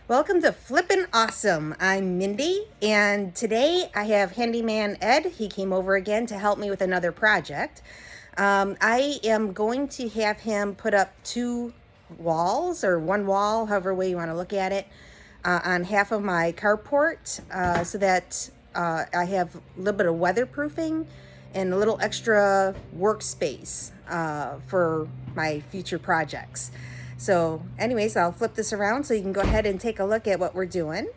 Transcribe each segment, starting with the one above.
Welcome to Flippin' Awesome. I'm Mindy, and today I have handyman Ed. He came over again to help me with another project. I am going to have him put up two walls, or one wall, however way you want to look at it, on half of my carport, so that I have a little bit of weatherproofing and a little extra workspace for my future projects. So anyways, I'll flip this around so you can go ahead and take a look at what we're doing.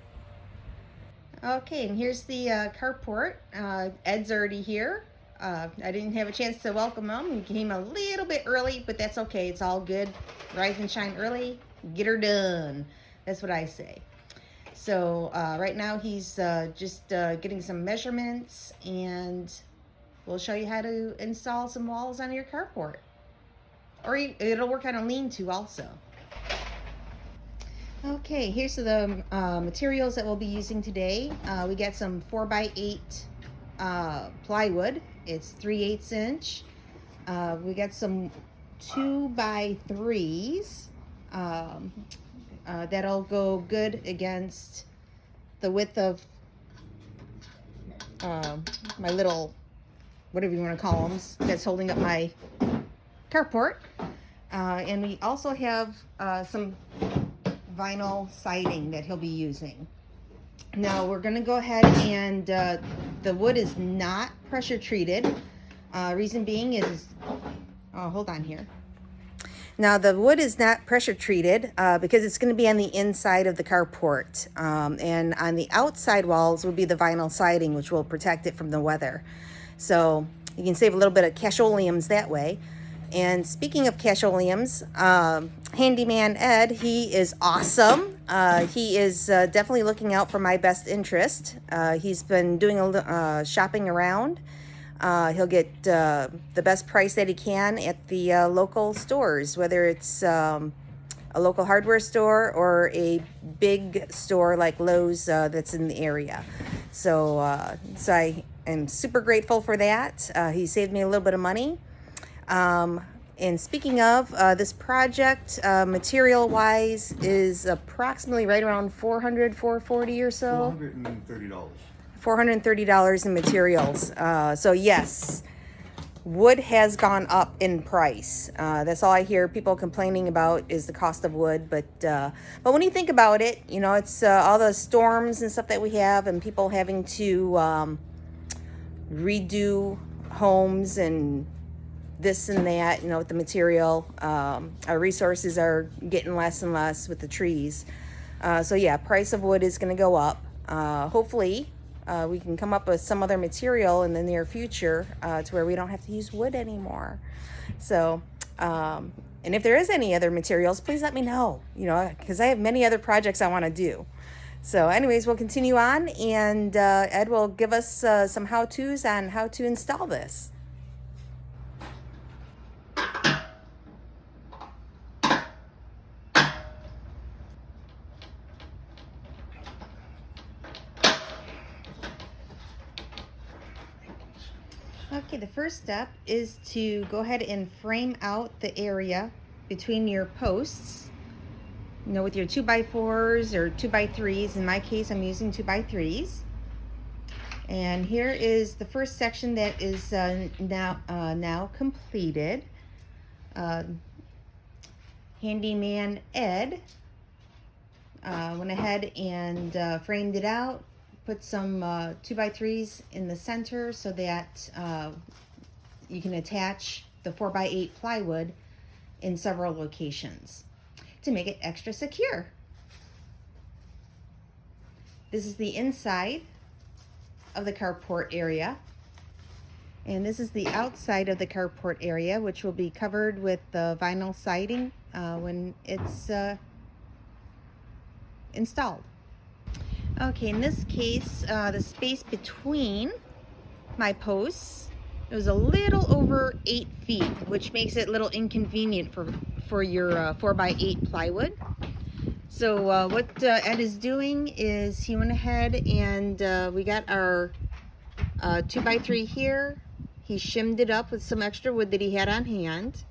Okay, and here's the carport. Ed's already here. I didn't have a chance to welcome him. He came a little bit early, but that's okay. It's all good. Rise and shine early. Get her done. That's what I say. So right now he's just getting some measurements, and we'll show you how to install some walls on your carport. Or it'll work on a lean-to also. Okay, here's the materials that we'll be using today. We got some 4x8 plywood. It's 3/8 inch. We got some 2x3s. That'll go good against the width of my little, whatever you want to call them, that's holding up my carport. And we also have some vinyl siding that he'll be using. Now we're going to go ahead and the wood is not pressure treated. Reason being is, hold on here. Now the wood is not pressure treated because it's going to be on the inside of the carport, and on the outside walls will be the vinyl siding, which will protect it from the weather. So you can save a little bit of casholeums that way. And speaking of casholeums, handyman Ed, he is awesome. He is definitely looking out for my best interest. He's been doing a shopping around. He'll get the best price that he can at the local stores, whether it's a local hardware store or a big store like Lowe's that's in the area. So I am super grateful for that. He saved me a little bit of money. And speaking of, this project, material-wise, is approximately right around $440 or so. $430. $430 in materials. So yes, wood has gone up in price. That's all I hear people complaining about is the cost of wood. But when you think about it, you know, it's all the storms and stuff that we have, and people having to redo homes and this and that, you know, with the material. Our resources are getting less and less with the trees. So yeah, price of wood is going to go up. Hopefully we can come up with some other material in the near future to where we don't have to use wood anymore. So and if there is any other materials, please let me know, you know, because I have many other projects I want to do. So anyways, we'll continue on, and Ed will give us some how-tos on how to install this. Okay, the first step is to go ahead and frame out the area between your posts, you know, with your 2x4s or 2x3s. In my case, I'm using 2x3s. And here is the first section that is now completed. Handyman Ed went ahead and framed it out. Put some 2x3s in the center so that you can attach the 4x8 plywood in several locations to make it extra secure. This is the inside of the carport area, and this is the outside of the carport area, which will be covered with the vinyl siding when it's installed. Okay, in this case, the space between my posts, it was a little over 8 feet, which makes it a little inconvenient for your 4x8 plywood. So what Ed is doing is he went ahead and we got our 2x3 here. He shimmed it up with some extra wood that he had on hand.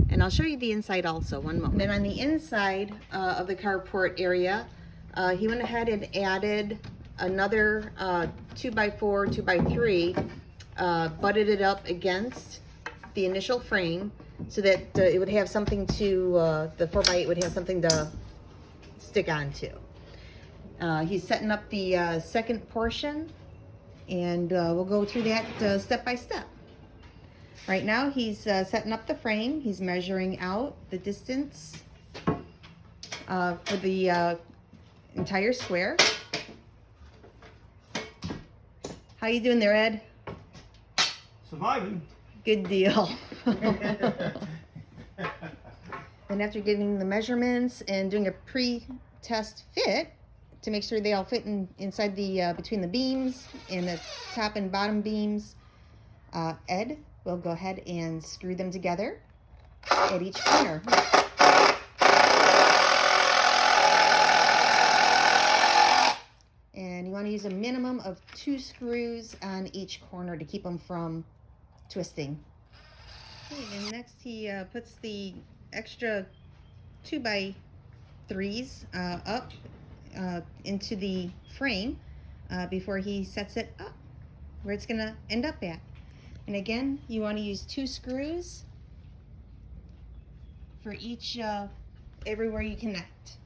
And I'll show you the inside also, one moment. And then on the inside of the carport area, he went ahead and added another 2x4, 2x3, butted it up against the initial frame so that it would have something to, the 4x8 would have something to stick onto. He's setting up the second portion, and we'll go through that step by step. Right now he's setting up the frame. He's measuring out the distance for the entire square. How you doing there, Ed? Surviving. Good deal. And after getting the measurements and doing a pre-test fit to make sure they all fit inside the between the beams and the top and bottom beams, Ed will go ahead and screw them together at each corner. And you want to use a minimum of 2 screws on each corner to keep them from twisting. Okay, and next he puts the extra 2x3s up into the frame before he sets it up where it's going to end up at. And again, you want to use 2 screws for each everywhere you connect.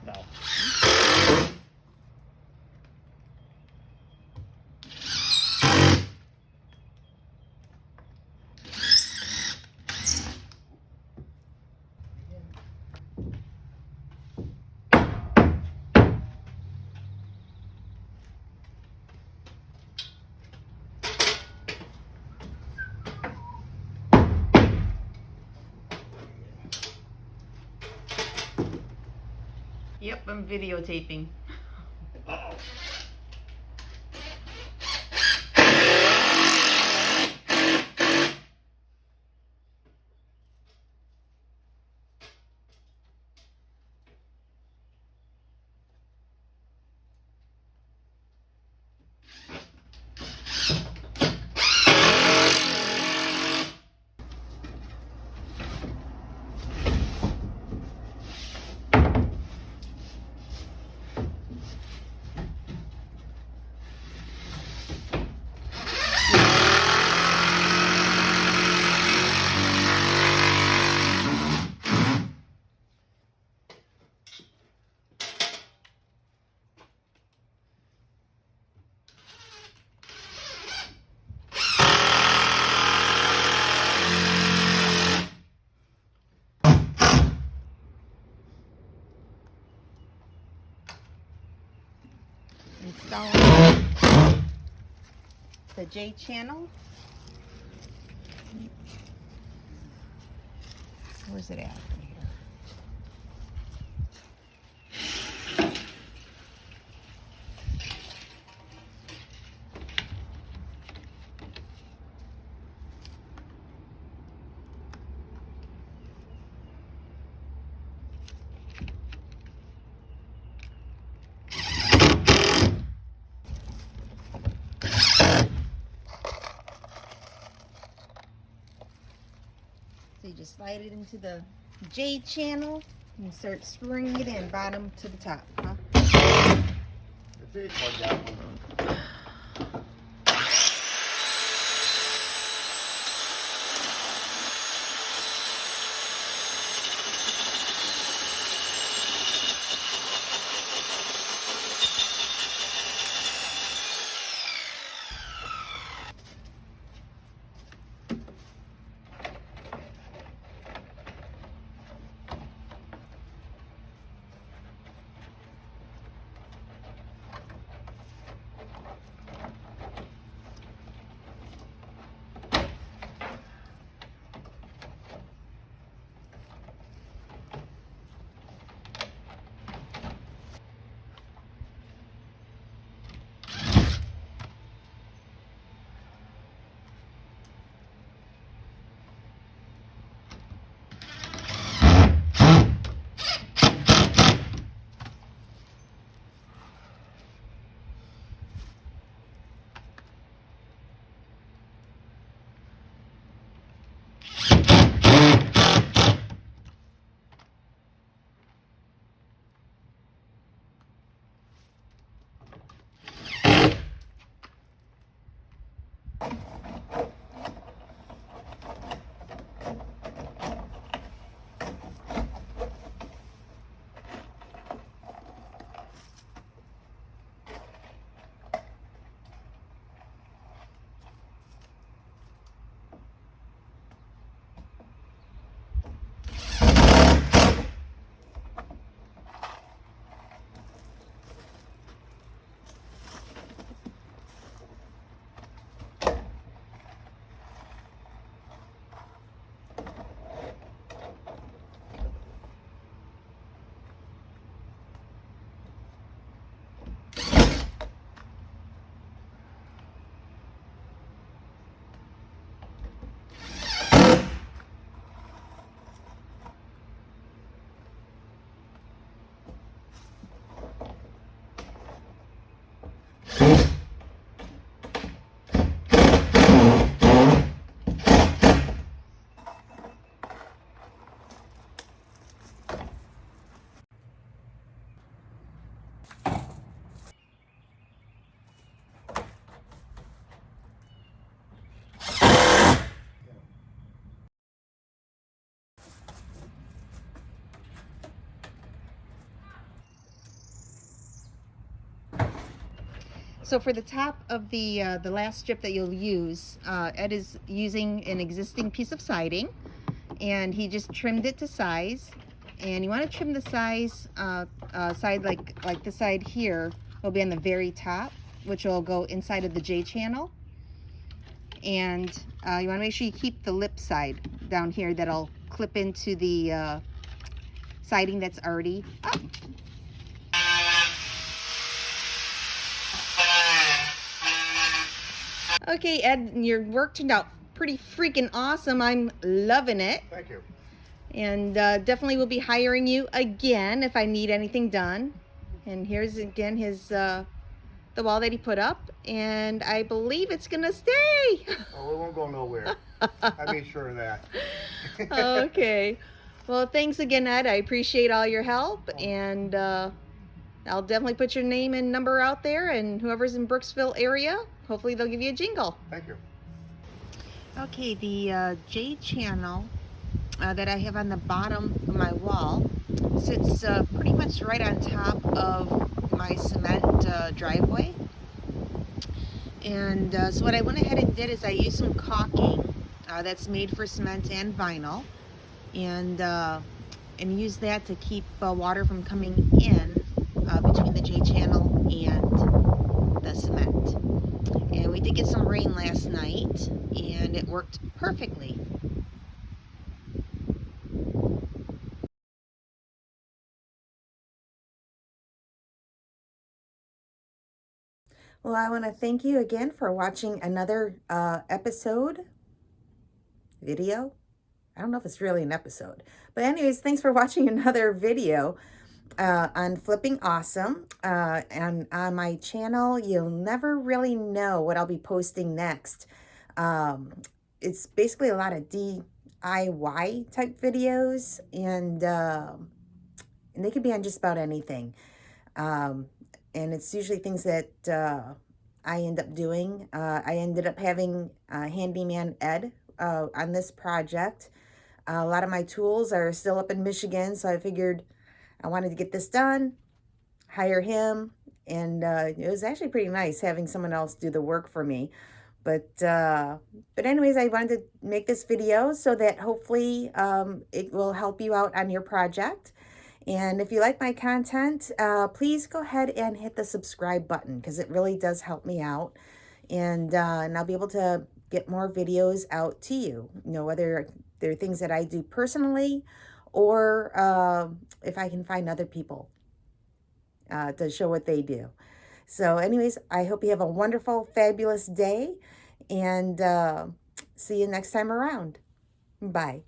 No. Yep, I'm videotaping. Uh-oh. Installing the J channel. Where's it at? So you just slide it into the J channel and start screwing it in bottom to the top, huh? That's it, plug that one. So for the top of the last strip that you'll use, Ed is using an existing piece of siding, and he just trimmed it to size. And you want to trim the side like the side here will be on the very top, which will go inside of the J channel. And you want to make sure you keep the lip side down here that'll clip into the siding that's already up. Okay, Ed, your work turned out pretty freaking awesome. I'm loving it. Thank you. And definitely will be hiring you again if I need anything done. And here's again his the wall that he put up, and I believe it's gonna stay. Oh, it won't go nowhere. I made sure of that. Okay. Well, thanks again, Ed. I appreciate all your help, and I'll definitely put your name and number out there, and whoever's in Brooksville area, hopefully they'll give you a jingle. Thank you. Okay, the J channel that I have on the bottom of my wall sits pretty much right on top of my cement driveway. And so what I went ahead and did is I used some caulking that's made for cement and vinyl, and use that to keep water from coming in between the J channel and the cement. And we did get some rain last night, and it worked perfectly. Well, I want to thank you again for watching another video. I don't know if it's really an episode. But anyways, thanks for watching another video on Flipping Awesome. And on my channel, you'll never really know what I'll be posting next. It's basically a lot of DIY type videos, and they could be on just about anything. And it's usually things that I end up doing. I ended up having Handyman Ed on this project. A lot of my tools are still up in Michigan, so I figured I wanted to get this done, hire him, and it was actually pretty nice having someone else do the work for me. But anyways, I wanted to make this video so that hopefully it will help you out on your project. And if you like my content, please go ahead and hit the subscribe button, because it really does help me out. And I'll be able to get more videos out to you, whether they're things that I do personally, or if I can find other people to show what they do. So anyways, I hope you have a wonderful, fabulous day, and see you next time around. Bye.